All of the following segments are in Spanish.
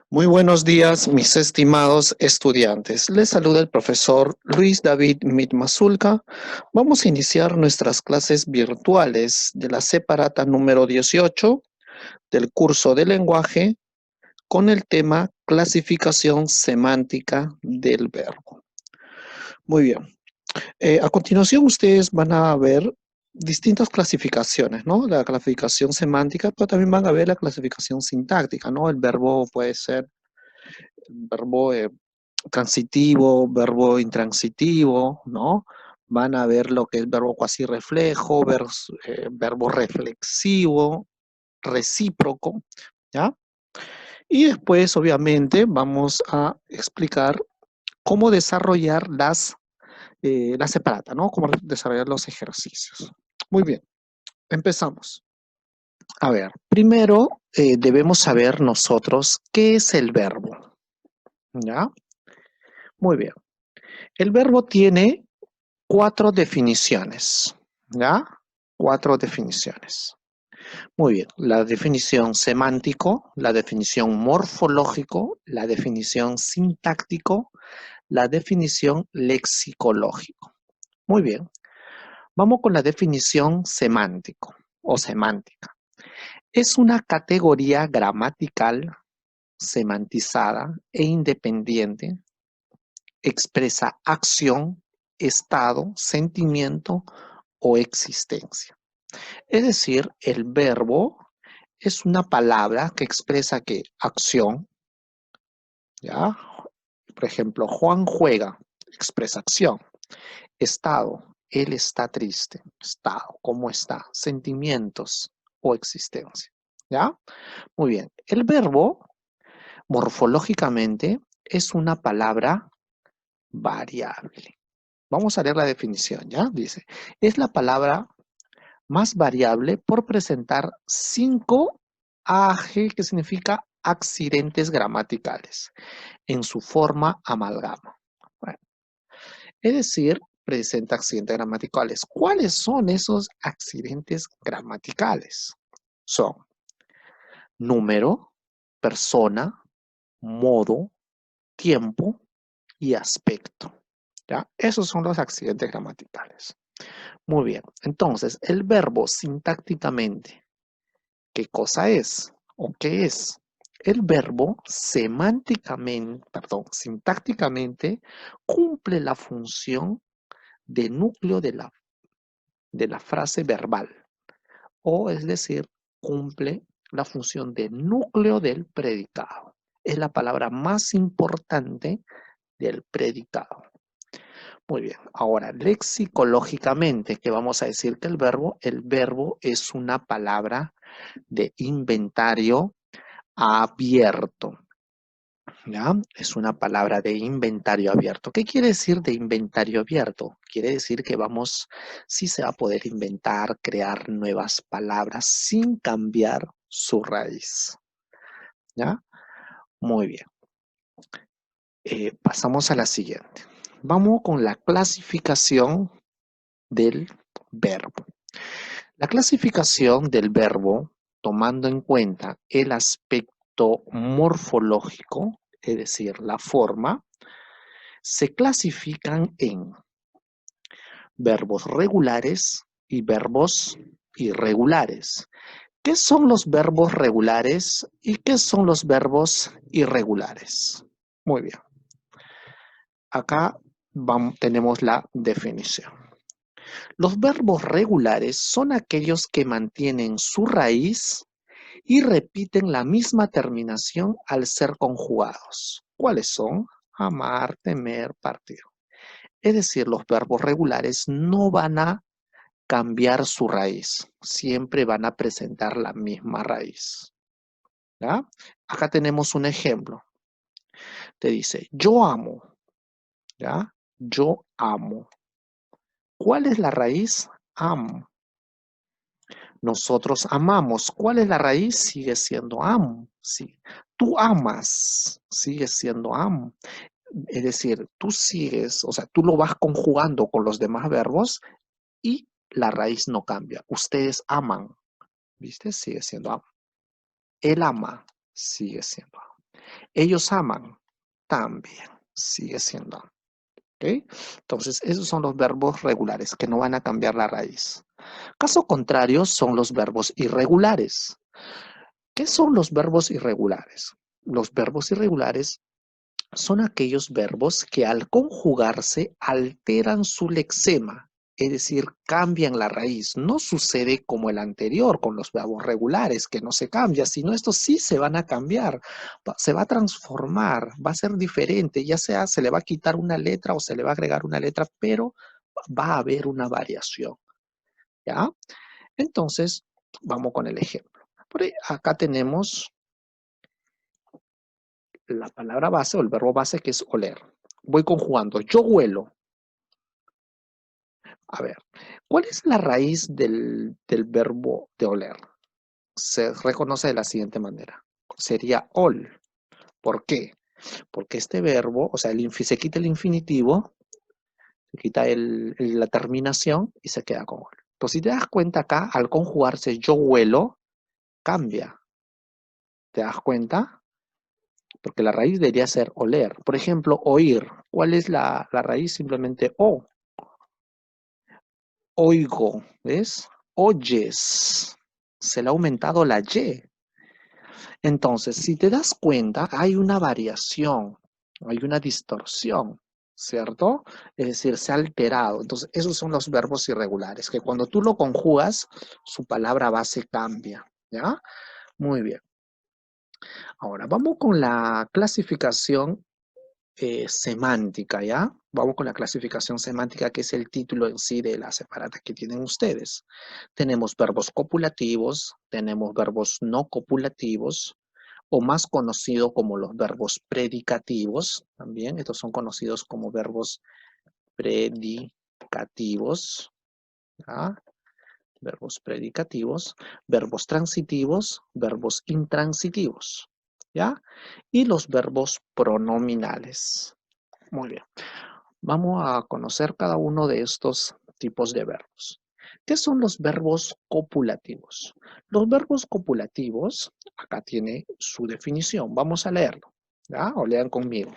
Muy buenos días, mis estimados estudiantes. Les saluda el profesor Luis David Mitmasulca. Vamos a iniciar nuestras clases virtuales de la separata número 18 del curso de lenguaje con el tema clasificación semántica del verbo. Muy bien. A continuación ustedes van a ver distintas clasificaciones, ¿no? La clasificación semántica, pero también van a ver la clasificación sintáctica, ¿no? El verbo puede ser verbo transitivo, verbo intransitivo, ¿no? Van a ver lo que es verbo cuasi reflejo, verbo reflexivo, recíproco, ¿ya? Y después, obviamente, vamos a explicar cómo desarrollar la separata, ¿no? Cómo desarrollar los ejercicios. Muy bien, empezamos. A ver, primero debemos saber nosotros qué es el verbo, ¿ya? Muy bien. El verbo tiene cuatro definiciones, ¿ya? Cuatro definiciones. Muy bien, la definición semántico, la definición morfológico, la definición sintáctico, la definición lexicológico. Muy bien, vamos con la definición semántico o semántica. Es una categoría gramatical semantizada e independiente, expresa acción, estado, sentimiento o existencia. Es decir, el verbo es una palabra que expresa que acción, ¿ya? Por ejemplo, Juan juega, expresa acción. Estado, él está triste. Estado, ¿cómo está? Sentimientos o existencia, ¿ya? Muy bien. El verbo, morfológicamente, es una palabra variable. Vamos a leer la definición, ¿ya? Dice, es la palabra más variable por presentar 5 AG, que significa accidentes gramaticales, en su forma amalgama. Bueno, es decir, presenta accidentes gramaticales. ¿Cuáles son esos accidentes gramaticales? Son número, persona, modo, tiempo y aspecto. ¿Ya? Esos son los accidentes gramaticales. Muy bien, entonces el verbo sintácticamente, ¿qué cosa es? ¿O qué es? El verbo sintácticamente cumple la función de núcleo de la frase verbal, o es decir, cumple la función de núcleo del predicado. Es la palabra más importante del predicado. Muy bien, ahora lexicológicamente, ¿qué vamos a decir que el verbo es una palabra de inventario abierto, ¿ya? Es una palabra de inventario abierto. ¿Qué quiere decir de inventario abierto? Quiere decir que sí se va a poder inventar, crear nuevas palabras sin cambiar su raíz, ¿ya? Muy bien. Pasamos a la siguiente. Vamos con la clasificación del verbo. La clasificación del verbo, tomando en cuenta el aspecto morfológico, es decir, la forma, se clasifican en verbos regulares y verbos irregulares. ¿Qué son los verbos regulares y qué son los verbos irregulares? Muy bien. Acá tenemos la definición. Los verbos regulares son aquellos que mantienen su raíz y repiten la misma terminación al ser conjugados. ¿Cuáles son? Amar, temer, partir. Es decir, los verbos regulares no van a cambiar su raíz, siempre van a presentar la misma raíz. ¿Ya? Acá tenemos un ejemplo. Te dice, yo amo. ¿Ya? Yo amo. ¿Cuál es la raíz? Amo. Nosotros amamos. ¿Cuál es la raíz? Sigue siendo amo. Sí. Tú amas. Sigue siendo amo. Es decir, tú sigues, o sea, tú lo vas conjugando con los demás verbos y la raíz no cambia. Ustedes aman. ¿Viste? Sigue siendo amo. Él ama. Sigue siendo amo. Ellos aman. También sigue siendo. ¿Ok? Entonces, esos son los verbos regulares que no van a cambiar la raíz. Caso contrario son los verbos irregulares. ¿Qué son los verbos irregulares? Los verbos irregulares son aquellos verbos que al conjugarse alteran su lexema, es decir, cambian la raíz. No sucede como el anterior con los verbos regulares, que no se cambia, sino estos sí se van a cambiar, se va a transformar, va a ser diferente, ya sea se le va a quitar una letra o se le va a agregar una letra, pero va a haber una variación, ¿ya? Entonces, vamos con el ejemplo. Por ahí, acá tenemos la palabra base o el verbo base que es oler. Voy conjugando. Yo huelo. A ver, ¿cuál es la raíz del verbo de oler? Se reconoce de la siguiente manera. Sería ol. ¿Por qué? Porque este verbo, o sea, se quita el infinitivo, se quita la terminación y se queda con ol. Entonces, si te das cuenta acá, al conjugarse yo huelo, cambia. ¿Te das cuenta? Porque la raíz debería ser oler. Por ejemplo, oír. ¿Cuál es la raíz? Simplemente o. Oigo, ¿ves? Oyes. Se le ha aumentado la Y. Entonces, si te das cuenta, hay una variación, hay una distorsión, ¿cierto? Es decir, se ha alterado. Entonces, esos son los verbos irregulares, que cuando tú lo conjugas, su palabra base cambia, ¿ya? Muy bien. Ahora, vamos con la clasificación semántica, ¿ya? Vamos con la clasificación semántica, que es el título en sí de la separata que tienen ustedes. Tenemos verbos copulativos, tenemos verbos no copulativos, o más conocido como los verbos predicativos, también, estos son conocidos como verbos predicativos, ¿ya? Verbos predicativos, verbos transitivos, verbos intransitivos, ¿ya? Y los verbos pronominales. Muy bien. Vamos a conocer cada uno de estos tipos de verbos. ¿Qué son los verbos copulativos? Los verbos copulativos, acá tiene su definición. Vamos a leerlo, ¿ya? O lean conmigo.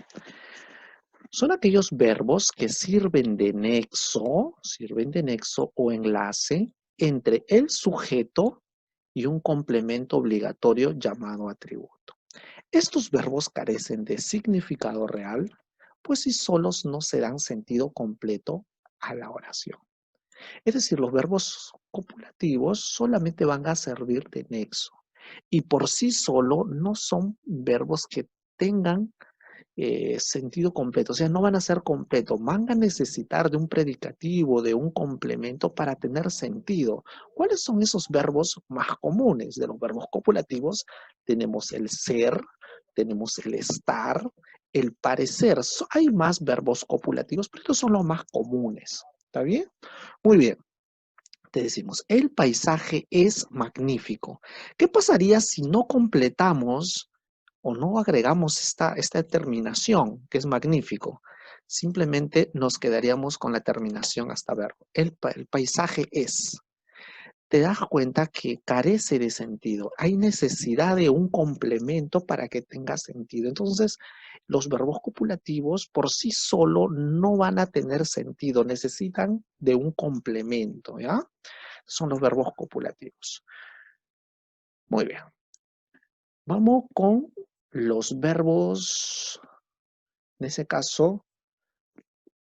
Son aquellos verbos que sirven de nexo o enlace entre el sujeto y un complemento obligatorio llamado atributo. Estos verbos carecen de significado real, pues si solos no se dan sentido completo a la oración. Es decir, los verbos copulativos solamente van a servir de nexo y por sí solo no son verbos que tengan sentido completo, o sea, no van a ser completos, van a necesitar de un predicativo, de un complemento para tener sentido. ¿Cuáles son esos verbos más comunes? De los verbos copulativos tenemos el ser, tenemos el estar, el parecer. Hay más verbos copulativos, pero estos son los más comunes. ¿Está bien? Muy bien. Te decimos, el paisaje es magnífico. ¿Qué pasaría si no completamos o no agregamos esta terminación, que es magnífico? Simplemente nos quedaríamos con la terminación hasta verbo. El paisaje es. Te das cuenta que carece de sentido. Hay necesidad de un complemento para que tenga sentido. Entonces, los verbos copulativos por sí solo no van a tener sentido. Necesitan de un complemento, ¿ya? Son los verbos copulativos. Muy bien. Vamos con los verbos, en ese caso,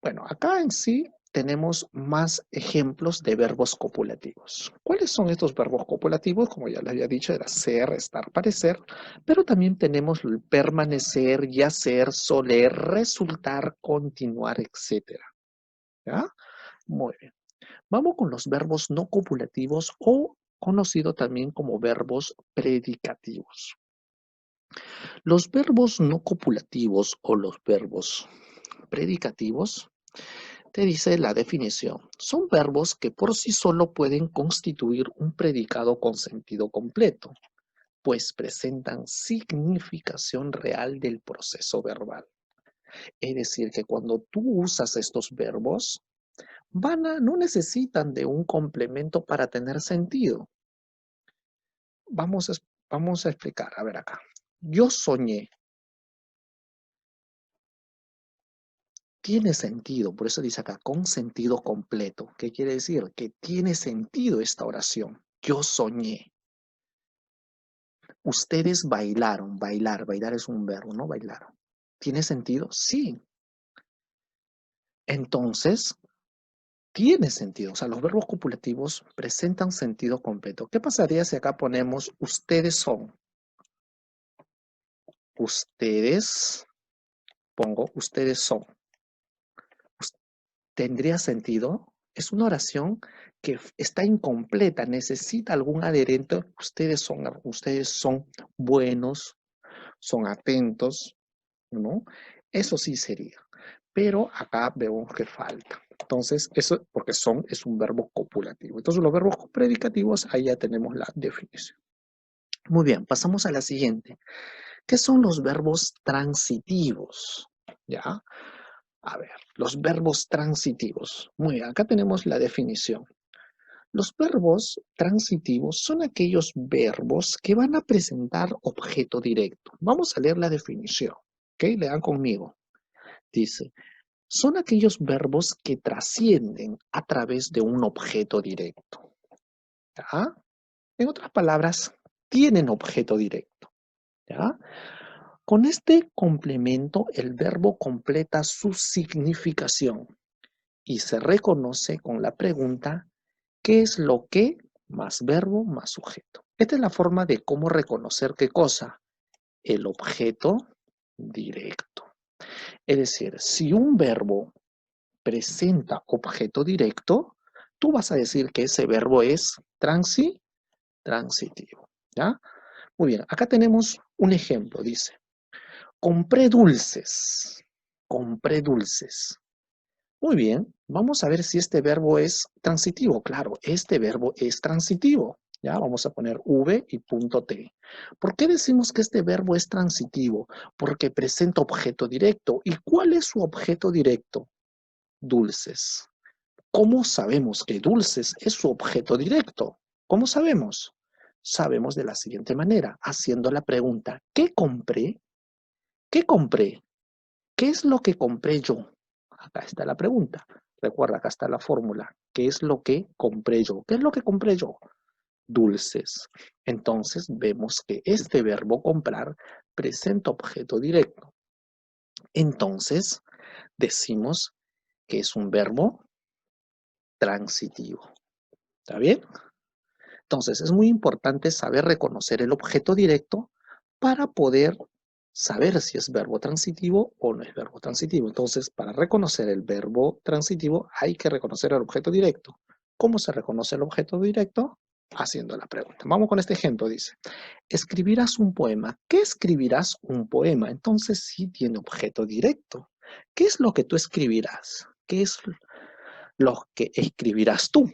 bueno, acá en sí tenemos más ejemplos de verbos copulativos. ¿Cuáles son estos verbos copulativos? Como ya les había dicho, era ser, estar, parecer, pero también tenemos el permanecer, yacer, soler, resultar, continuar, etcétera. ¿Ya? Muy bien. Vamos con los verbos no copulativos o conocido también como verbos predicativos. Los verbos no copulativos o los verbos predicativos, te dice la definición, son verbos que por sí solo pueden constituir un predicado con sentido completo, pues presentan significación real del proceso verbal. Es decir, que cuando tú usas estos verbos, no necesitan de un complemento para tener sentido. Vamos a explicar, a ver acá. Yo soñé. tiene sentido, por eso dice acá, con sentido completo. ¿Qué quiere decir? Que tiene sentido esta oración. Yo soñé. Ustedes bailaron, bailar es un verbo, ¿no? Bailaron. ¿Tiene sentido? Sí. Entonces, tiene sentido. O sea, los verbos copulativos presentan sentido completo. ¿Qué pasaría si acá ponemos ustedes son? Ustedes, pongo ustedes son. ¿Tendría sentido? Es una oración que está incompleta, necesita algún adherente. Ustedes son buenos, son atentos, ¿no? Eso sí sería. Pero acá vemos que falta. Entonces, eso, porque son, es un verbo copulativo. Entonces, los verbos predicativos, ahí ya tenemos la definición. Muy bien, pasamos a la siguiente. ¿Qué son los verbos transitivos? ¿Ya? A ver, los verbos transitivos. Muy bien, acá tenemos la definición. Los verbos transitivos son aquellos verbos que van a presentar objeto directo. Vamos a leer la definición. ¿Ok? Lean conmigo. Dice, son aquellos verbos que trascienden a través de un objeto directo. ¿Ya? En otras palabras, tienen objeto directo. ¿Ya? Con este complemento, el verbo completa su significación y se reconoce con la pregunta, ¿qué es lo que más verbo más sujeto? Esta es la forma de cómo reconocer qué cosa, el objeto directo. Es decir, si un verbo presenta objeto directo, tú vas a decir que ese verbo es transitivo. ¿Ya? Muy bien, acá tenemos un ejemplo, dice, compré dulces, compré dulces. Muy bien, vamos a ver si este verbo es transitivo. Claro, este verbo es transitivo. Ya, vamos a poner V y punto T. ¿Por qué decimos que este verbo es transitivo? Porque presenta objeto directo. ¿Y cuál es su objeto directo? Dulces. ¿Cómo sabemos que dulces es su objeto directo? ¿Cómo sabemos? Sabemos de la siguiente manera, haciendo la pregunta, ¿qué compré? ¿Qué compré? ¿Qué es lo que compré yo? Acá está la pregunta. Recuerda, acá está la fórmula. ¿Qué es lo que compré yo? ¿Qué es lo que compré yo? Dulces. Entonces vemos que este verbo comprar presenta objeto directo. Entonces decimos que es un verbo transitivo. ¿Está bien? Entonces es muy importante saber reconocer el objeto directo para poder saber si es verbo transitivo o no es verbo transitivo. Entonces, para reconocer el verbo transitivo hay que reconocer el objeto directo. ¿Cómo se reconoce el objeto directo? Haciendo la pregunta. Vamos con este ejemplo, dice. Escribirás un poema. ¿Qué escribirás un poema? Entonces sí tiene objeto directo. ¿Qué es lo que tú escribirás? ¿Qué es lo que escribirás tú?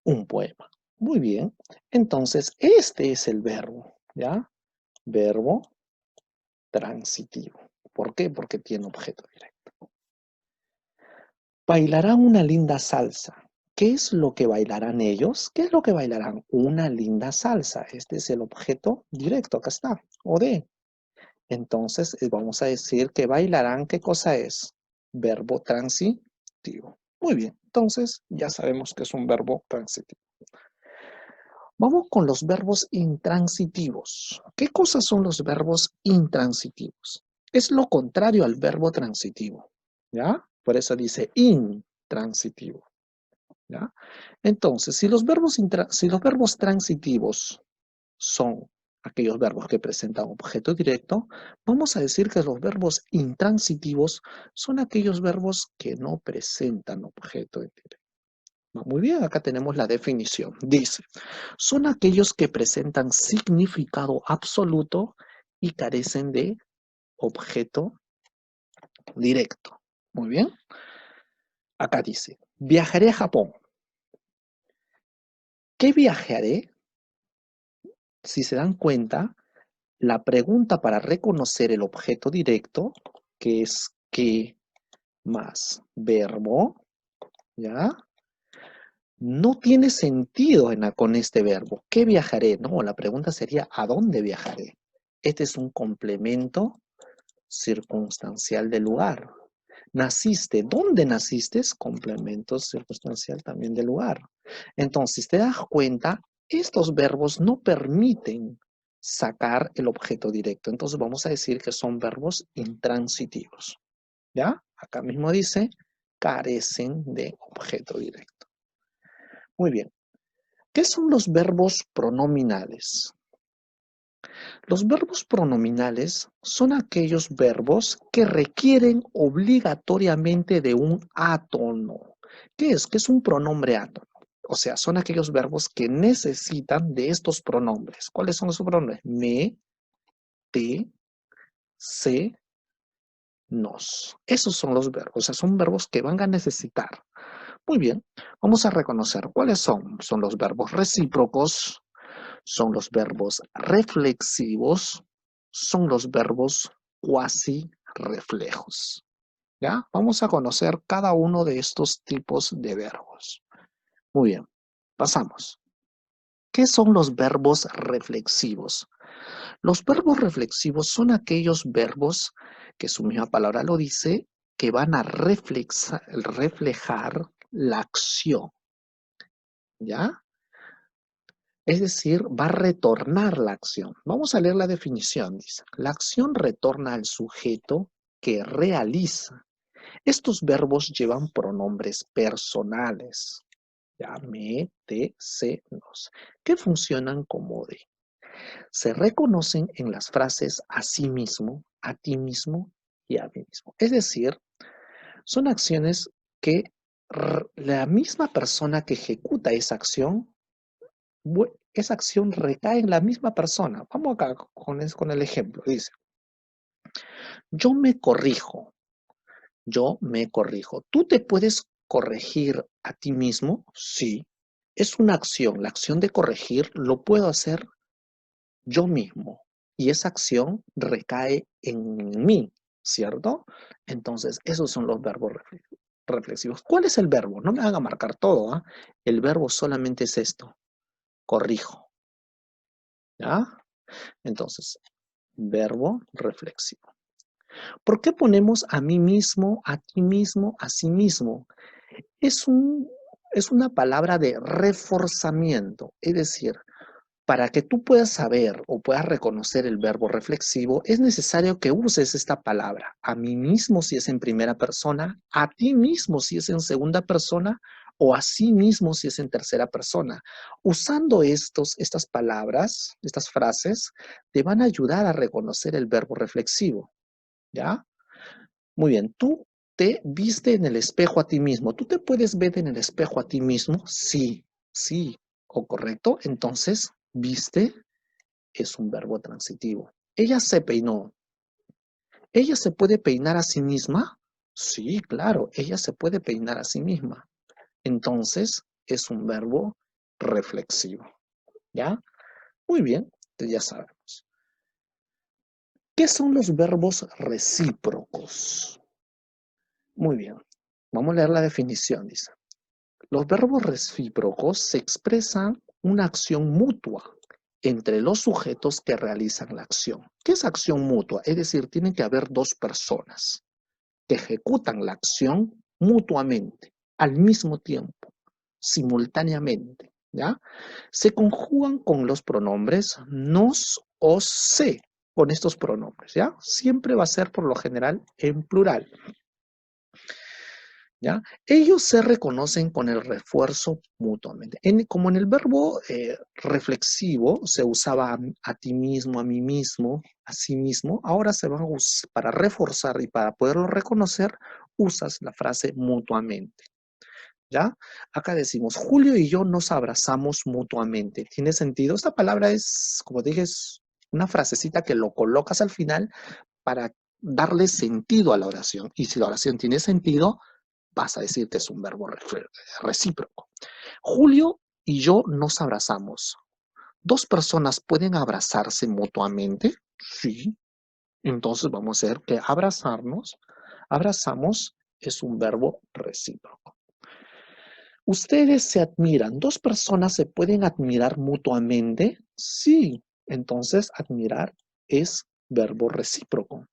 Un poema. Muy bien. Entonces, este es el verbo, ¿ya? Verbo transitivo. ¿Por qué? Porque tiene objeto directo. Bailarán una linda salsa. ¿Qué es lo que bailarán ellos? ¿Qué es lo que bailarán? Una linda salsa. Este es el objeto directo, acá está. O de. Entonces, vamos a decir que bailarán, ¿qué cosa es? Verbo transitivo. Muy bien. Entonces, ya sabemos que es un verbo transitivo. Vamos con los verbos intransitivos. ¿Qué cosas son los verbos intransitivos? Es lo contrario al verbo transitivo, ¿ya? Por eso dice intransitivo, ¿ya? Entonces, si los verbos transitivos son aquellos verbos que presentan objeto directo, vamos a decir que los verbos intransitivos son aquellos verbos que no presentan objeto directo. Muy bien, acá tenemos la definición. Dice, son aquellos que presentan significado absoluto y carecen de objeto directo. Muy bien. Acá dice, viajaré a Japón. ¿Qué viajaré? Si se dan cuenta, la pregunta para reconocer el objeto directo, que es qué más verbo, ¿ya? No tiene sentido con este verbo. ¿Qué viajaré? No, la pregunta sería ¿a dónde viajaré? Este es un complemento circunstancial del lugar. Naciste, ¿dónde naciste? Complemento circunstancial también del lugar. Entonces, te das cuenta, estos verbos no permiten sacar el objeto directo. Entonces, vamos a decir que son verbos intransitivos. ¿Ya? Acá mismo dice, carecen de objeto directo. Muy bien. ¿Qué son los verbos pronominales? Los verbos pronominales son aquellos verbos que requieren obligatoriamente de un átono. ¿Qué es? ¿Qué es un pronombre átono? O sea, son aquellos verbos que necesitan de estos pronombres. ¿Cuáles son esos pronombres? Me, te, se, nos. Esos son los verbos. O sea, son verbos que van a necesitar. Muy bien, vamos a reconocer cuáles son. Son los verbos recíprocos, son los verbos reflexivos, son los verbos cuasi reflejos. ¿Ya? Vamos a conocer cada uno de estos tipos de verbos. Muy bien, pasamos. ¿Qué son los verbos reflexivos? Los verbos reflexivos son aquellos verbos que su misma palabra lo dice, que van a reflejar la acción. ¿Ya? Es decir, va a retornar la acción. Vamos a leer la definición. Dice, la acción retorna al sujeto que realiza. Estos verbos llevan pronombres personales. Ya, me, te, se, nos. Que funcionan como de. Se reconocen en las frases a sí mismo, a ti mismo y a mí mismo. Es decir, son acciones que la misma persona que ejecuta esa acción recae en la misma persona. Vamos acá con el ejemplo. Dice, yo me corrijo. Yo me corrijo. ¿Tú te puedes corregir a ti mismo? Sí. Es una acción. La acción de corregir lo puedo hacer yo mismo. Y esa acción recae en mí, ¿cierto? Entonces, esos son los verbos reflexivos. ¿Cuál es el verbo? No me hagan marcar todo, ¿ah? El verbo solamente es esto. Corrijo. ¿Ya? Entonces, verbo reflexivo. ¿Por qué ponemos a mí mismo, a ti mismo, a sí mismo? Es una palabra de reforzamiento, es decir, para que tú puedas saber o puedas reconocer el verbo reflexivo, es necesario que uses esta palabra. A mí mismo si es en primera persona, a ti mismo si es en segunda persona o a sí mismo si es en tercera persona. Usando estas palabras, estas frases, te van a ayudar a reconocer el verbo reflexivo. ¿Ya? Muy bien, tú te viste en el espejo a ti mismo. ¿Tú te puedes ver en el espejo a ti mismo? Sí, sí, o correcto. Entonces, viste es un verbo transitivo. Ella se peinó. ¿Ella se puede peinar a sí misma? Sí, claro, ella se puede peinar a sí misma. Entonces, es un verbo reflexivo. ¿Ya? Muy bien, ya sabemos. ¿Qué son los verbos recíprocos? Muy bien, vamos a leer la definición, dice. Los verbos recíprocos se expresan una acción mutua entre los sujetos que realizan la acción. ¿Qué es acción mutua? Es decir, tienen que haber dos personas que ejecutan la acción mutuamente, al mismo tiempo, simultáneamente, ¿ya? Se conjugan con los pronombres nos o se, con estos pronombres, ¿ya? Siempre va a ser por lo general en plural. ¿Ya? Ellos se reconocen con el refuerzo mutuamente. Como en el verbo reflexivo se usaba a ti mismo, a mí mismo, a sí mismo, ahora se van a usar, para reforzar y para poderlo reconocer, usas la frase mutuamente. ¿Ya? Acá decimos, Julio y yo nos abrazamos mutuamente. ¿Tiene sentido? Esta palabra es, como dije, es una frasecita que lo colocas al final para darle sentido a la oración. Y si la oración tiene sentido, vas a decir que es un verbo recíproco. Julio y yo nos abrazamos. ¿Dos personas pueden abrazarse mutuamente? Sí. Entonces vamos a ver que abrazamos es un verbo recíproco. ¿Ustedes se admiran? ¿Dos personas se pueden admirar mutuamente? Sí. Entonces admirar es verbo recíproco.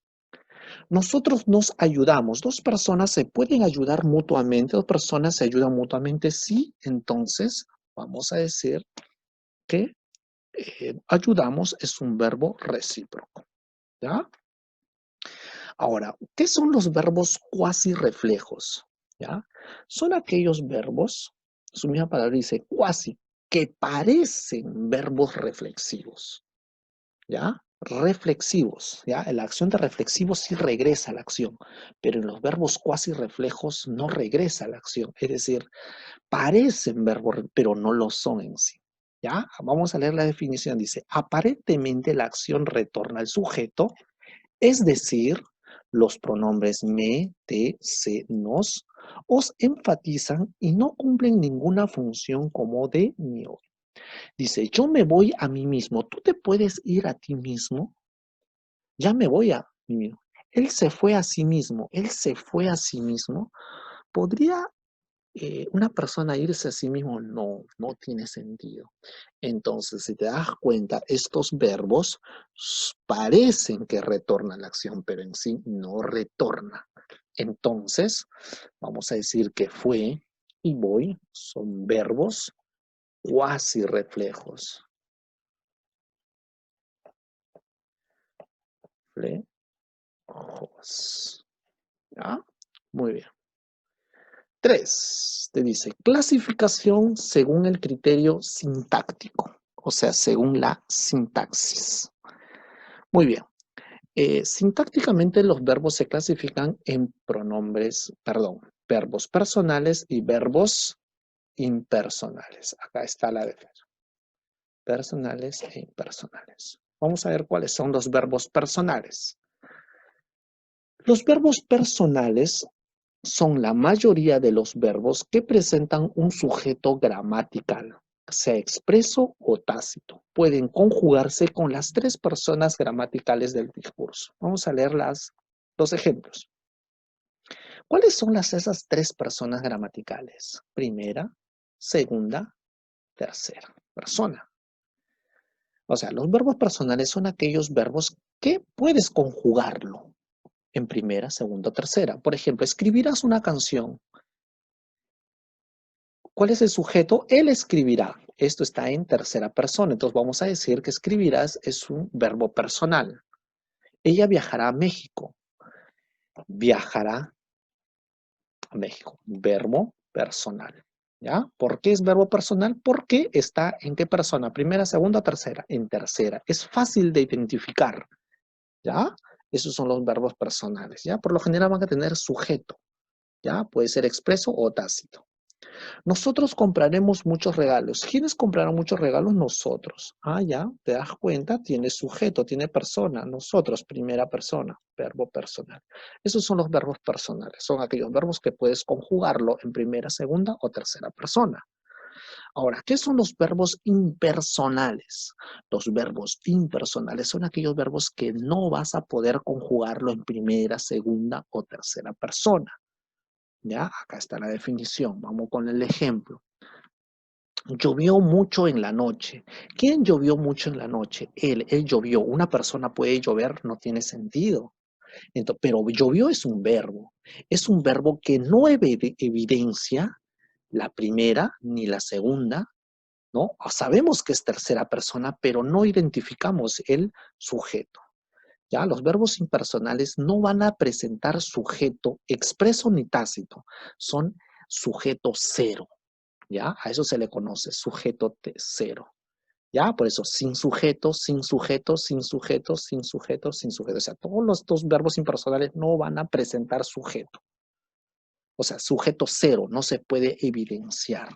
Nosotros nos ayudamos. Dos personas se pueden ayudar mutuamente. Dos personas se ayudan mutuamente. Sí, entonces vamos a decir que ayudamos es un verbo recíproco. ¿Ya? Ahora, ¿qué son los verbos cuasi reflejos? ¿Ya? Son aquellos verbos, su misma palabra dice cuasi, que parecen verbos reflexivos. ¿Ya? Reflexivos, ¿ya? En la acción de reflexivos sí regresa a la acción, pero en los verbos cuasi reflejos no regresa a la acción. Es decir, parecen verbos, pero no lo son en sí. ¿Ya? Vamos a leer la definición. Dice, aparentemente la acción retorna al sujeto, es decir, los pronombres me, te, se, nos, os enfatizan y no cumplen ninguna función como de ni hoy. Dice, yo me voy a mí mismo. ¿Tú te puedes ir a ti mismo? Ya me voy a mí mismo. Él se fue a sí mismo. Él se fue a sí mismo. ¿Podría una persona irse a sí mismo? No, no tiene sentido. Entonces, si te das cuenta, estos verbos parecen que retornan la acción, pero en sí no retorna. Entonces, vamos a decir que fue y voy son verbos cuasi reflejos. Reflejos. ¿Ya? Muy bien. 3, te dice clasificación según el criterio sintáctico, o sea, según la sintaxis. Muy bien. Sintácticamente los verbos se clasifican en verbos personales y verbos impersonales. Acá está la definición. Personales e impersonales. Vamos a ver cuáles son los verbos personales. Los verbos personales son la mayoría de los verbos que presentan un sujeto gramatical, sea expreso o tácito. Pueden conjugarse con las 3 personas gramaticales del discurso. Vamos a leer los ejemplos. ¿Cuáles son esas 3 personas gramaticales? Primera, segunda, tercera persona. O sea, los verbos personales son aquellos verbos que puedes conjugarlo en primera, segunda, tercera. Por ejemplo, escribirás una canción. ¿Cuál es el sujeto? Él escribirá. Esto está en tercera persona. Entonces vamos a decir que escribirás es un verbo personal. Ella viajará a México. Viajará a México. Verbo personal. ¿Ya? ¿Por qué es verbo personal? Porque está en qué persona. Primera, segunda, tercera. En tercera. Es fácil de identificar. ¿Ya? Esos son los verbos personales. ¿Ya? Por lo general van a tener sujeto. ¿Ya? Puede ser expreso o tácito. Nosotros compraremos muchos regalos. ¿Quiénes comprarán muchos regalos? Nosotros. Ah, ya, te das cuenta, tiene sujeto, tiene persona. Nosotros, primera persona, verbo personal. Esos son los verbos personales. Son aquellos verbos que puedes conjugarlo en primera, segunda o tercera persona. Ahora, ¿qué son los verbos impersonales? Los verbos impersonales son aquellos verbos que no vas a poder conjugarlo en primera, segunda o tercera persona. ¿Ya? Acá está la definición. Vamos con el ejemplo. Llovió mucho en la noche. ¿Quién llovió mucho en la noche? Él llovió. Una persona puede llover, no tiene sentido. Entonces, pero llovió es un verbo. Es un verbo que no evidencia la primera ni la segunda, ¿no? Sabemos que es tercera persona, pero no identificamos el sujeto. ¿Ya? Los verbos impersonales no van a presentar sujeto expreso ni tácito. Son sujeto cero. ¿Ya? A eso se le conoce, sujeto cero. ¿Ya? Por eso, sin sujeto, sin sujeto, sin sujeto, sin sujeto, sin sujeto. O sea, todos estos verbos impersonales no van a presentar sujeto. O sea, sujeto cero, no se puede evidenciar.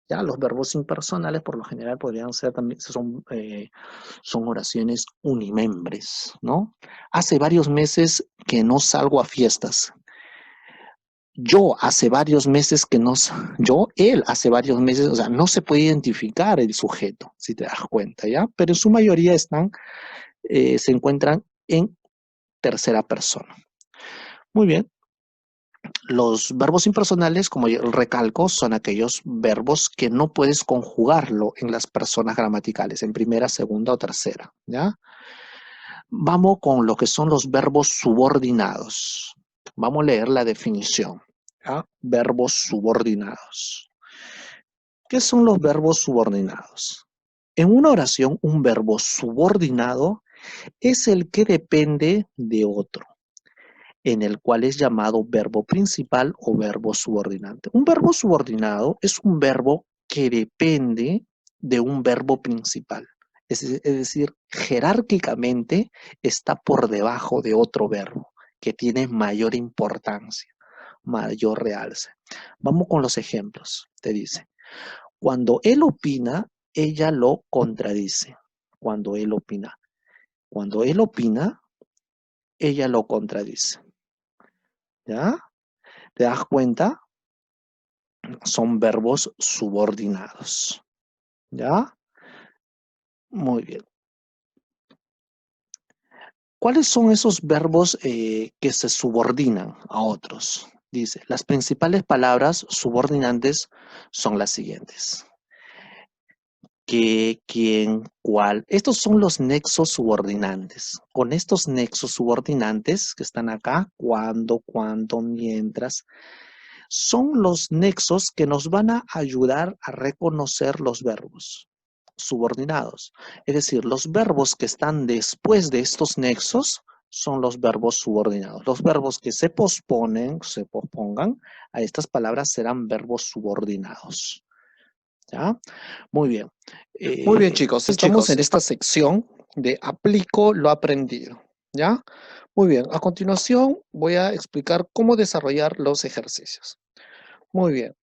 ¿Ya? Los verbos impersonales, por lo general, podrían ser también, son oraciones unimembres, ¿no? Hace varios meses que no salgo a fiestas. Yo hace varios meses que no, él hace varios meses, o sea, no se puede identificar el sujeto, si te das cuenta, ¿ya? Pero en su mayoría se encuentran en tercera persona. Muy bien. Los verbos impersonales, como yo recalco, son aquellos verbos que no puedes conjugarlo en las personas gramaticales, en primera, segunda o tercera, ¿ya? Vamos con lo que son los verbos subordinados. Vamos a leer la definición. ¿Ya? Verbos subordinados. ¿Qué son los verbos subordinados? En una oración, un verbo subordinado es el que depende de otro, en el cual es llamado verbo principal o verbo subordinante. Un verbo subordinado es un verbo que depende de un verbo principal. Es decir, jerárquicamente está por debajo de otro verbo que tiene mayor importancia, mayor realce. Vamos con los ejemplos. Te dice, cuando él opina, ella lo contradice. Cuando él opina. Cuando él opina, ella lo contradice. ¿Ya? ¿Te das cuenta? Son verbos subordinados. ¿Ya? Muy bien. ¿Cuáles son esos verbos que se subordinan a otros? Dice, las principales palabras subordinantes son las siguientes. Que, quién, cuál. Estos son los nexos subordinantes. Con estos nexos subordinantes que están acá, cuando, cuánto, mientras, son los nexos que nos van a ayudar a reconocer los verbos subordinados. Es decir, los verbos que están después de estos nexos son los verbos subordinados. Los verbos que se pospongan, a estas palabras serán verbos subordinados. ¿Ya? Muy bien. Muy bien, chicos. Estamos en esta sección de aplico lo aprendido. ¿Ya? Muy bien. A continuación voy a explicar cómo desarrollar los ejercicios. Muy bien.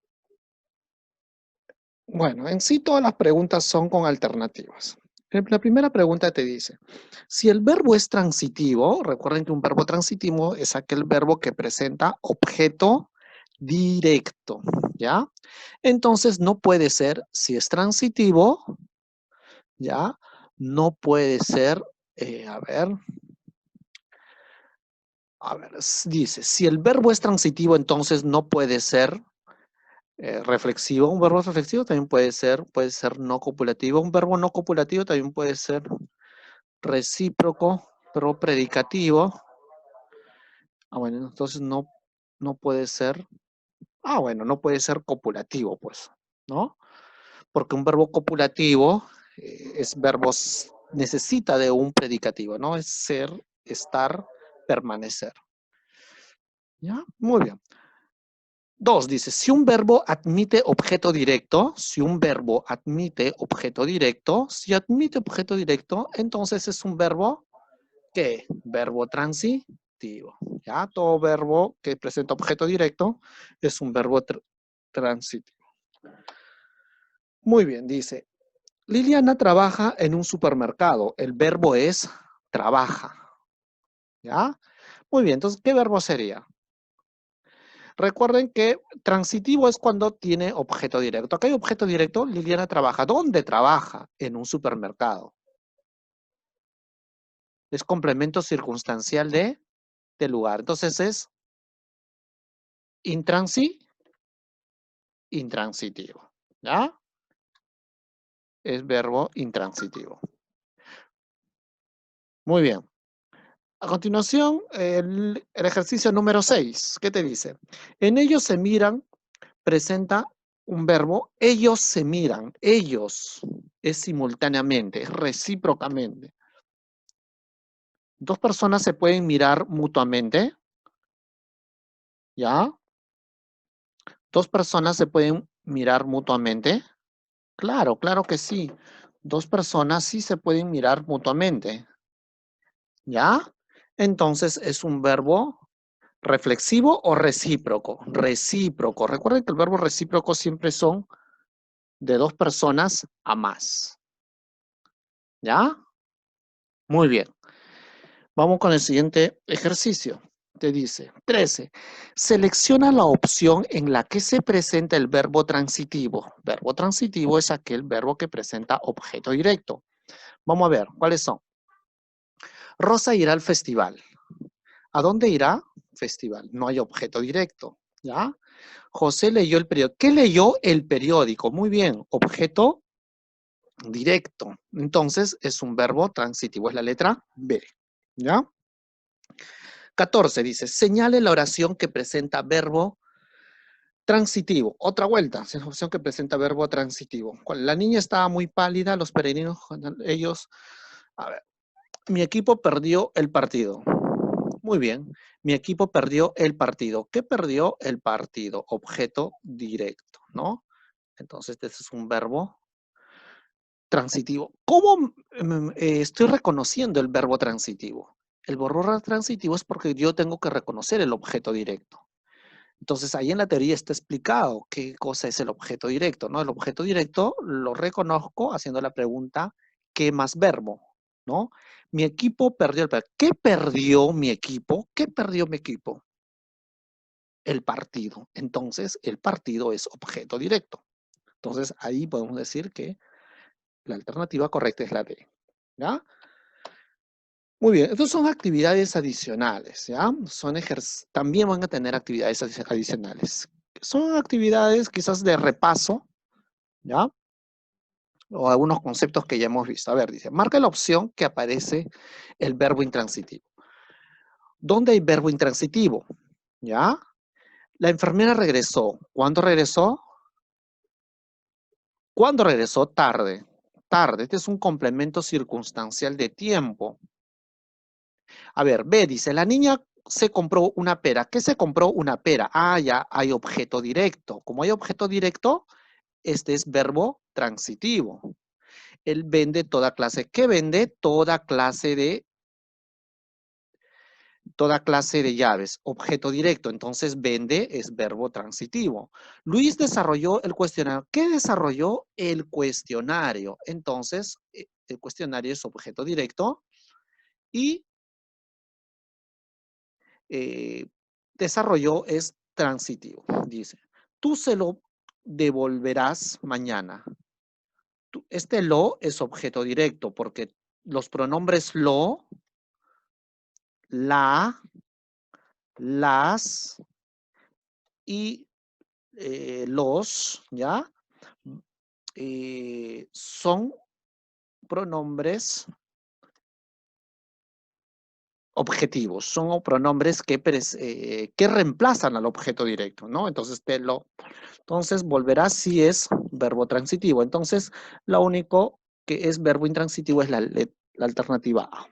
Bueno, en sí todas las preguntas son con alternativas. La primera pregunta te dice, si el verbo es transitivo, recuerden que un verbo transitivo es aquel verbo que presenta objeto directo, ¿ya? Entonces no puede ser, si es transitivo, ¿ya? No puede ser, dice, si el verbo es transitivo, entonces no puede ser reflexivo. Un verbo reflexivo también puede ser no copulativo. Un verbo no copulativo también puede ser recíproco, pero predicativo. Bueno, entonces no puede ser, bueno, no puede ser copulativo, pues, ¿no? Porque un verbo copulativo necesita de un predicativo, ¿no? Es ser, estar, permanecer. ¿Ya? Muy bien. 2, dice, si un verbo admite objeto directo, si admite objeto directo, entonces es un verbo, ¿qué? Verbo transitivo. ¿Ya? Todo verbo que presenta objeto directo es un verbo transitivo. Muy bien, dice, Liliana trabaja en un supermercado. El verbo es trabaja. ¿Ya? Muy bien, entonces, ¿qué verbo sería? Recuerden que transitivo es cuando tiene objeto directo. Acá hay objeto directo, Liliana trabaja. ¿Dónde trabaja? En un supermercado. Es complemento circunstancial de lugar. Entonces es intransitivo. ¿Ya? Es verbo intransitivo. Muy bien. A continuación, el ejercicio número 6. ¿Qué te dice? En ellos se miran, presenta un verbo. Ellos se miran. Ellos es simultáneamente, es recíprocamente. Dos personas se pueden mirar mutuamente. ¿Ya? Dos personas se pueden mirar mutuamente. Claro, claro que sí. Dos personas sí se pueden mirar mutuamente. ¿Ya? Entonces es un verbo reflexivo o recíproco. Recíproco. Recuerden que el verbo recíproco siempre son de dos personas a más. ¿Ya? Muy bien. Vamos con el siguiente ejercicio. Te dice, 13. Selecciona la opción en la que se presenta el verbo transitivo. Verbo transitivo es aquel verbo que presenta objeto directo. Vamos a ver, ¿cuáles son? Rosa irá al festival. ¿A dónde irá? Festival. No hay objeto directo, ¿ya? José leyó el periódico. ¿Qué leyó el periódico? Muy bien, objeto directo. Entonces, es un verbo transitivo, es la letra B. ¿Ya? 14 dice, señale la oración que presenta verbo transitivo. Otra vuelta, es la oración que presenta verbo transitivo. La niña estaba muy pálida, los peregrinos, ellos, a ver, mi equipo perdió el partido. Muy bien, mi equipo perdió el partido. ¿Qué perdió el partido? Objeto directo, ¿no? Entonces, este es un verbo transitivo. ¿Cómo estoy reconociendo el verbo transitivo? El verbo transitivo es porque yo tengo que reconocer el objeto directo. Entonces, ahí en la teoría está explicado qué cosa es el objeto directo, ¿no? El objeto directo lo reconozco haciendo la pregunta, ¿qué más verbo? ¿No? Mi equipo perdió el partido. ¿Qué perdió mi equipo? ¿Qué perdió mi equipo? El partido. Entonces, el partido es objeto directo. Entonces, ahí podemos decir que la alternativa correcta es la D. ¿Ya? Muy bien, estas son actividades adicionales, ¿ya? También van a tener actividades adicionales. Son actividades quizás de repaso, ¿ya? O algunos conceptos que ya hemos visto. A ver, dice, marca la opción que aparece el verbo intransitivo. ¿Dónde hay verbo intransitivo? ¿Ya? La enfermera regresó. ¿Cuándo regresó? ¿Cuándo regresó? Tarde. Tarde. Este es un complemento circunstancial de tiempo. A ver, B dice, la niña se compró una pera. ¿Qué se compró? Una pera. Ah, ya hay objeto directo. Como hay objeto directo, este es verbo transitivo. Él vende toda clase. ¿Qué vende? Toda clase de llaves. Objeto directo. Entonces, vende es verbo transitivo. Luis desarrolló el cuestionario. ¿Qué desarrolló? El cuestionario. Entonces, el cuestionario es objeto directo y eh, desarrolló es transitivo. Dice, tú se lo devolverás mañana. Este lo es objeto directo porque los pronombres lo, la, las y los, ¿ya? Son pronombres objetivos, son pronombres que reemplazan al objeto directo, ¿no? Entonces, entonces volverá si es verbo transitivo. Entonces, lo único que es verbo intransitivo es la alternativa A.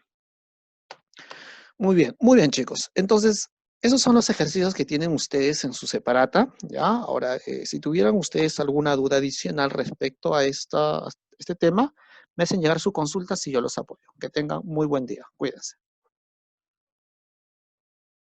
Muy bien, chicos. Entonces, esos son los ejercicios que tienen ustedes en su separata, ¿ya? Ahora, si tuvieran ustedes alguna duda adicional respecto a este tema, me hacen llegar su consulta si yo los apoyo. Que tengan muy buen día. Cuídense.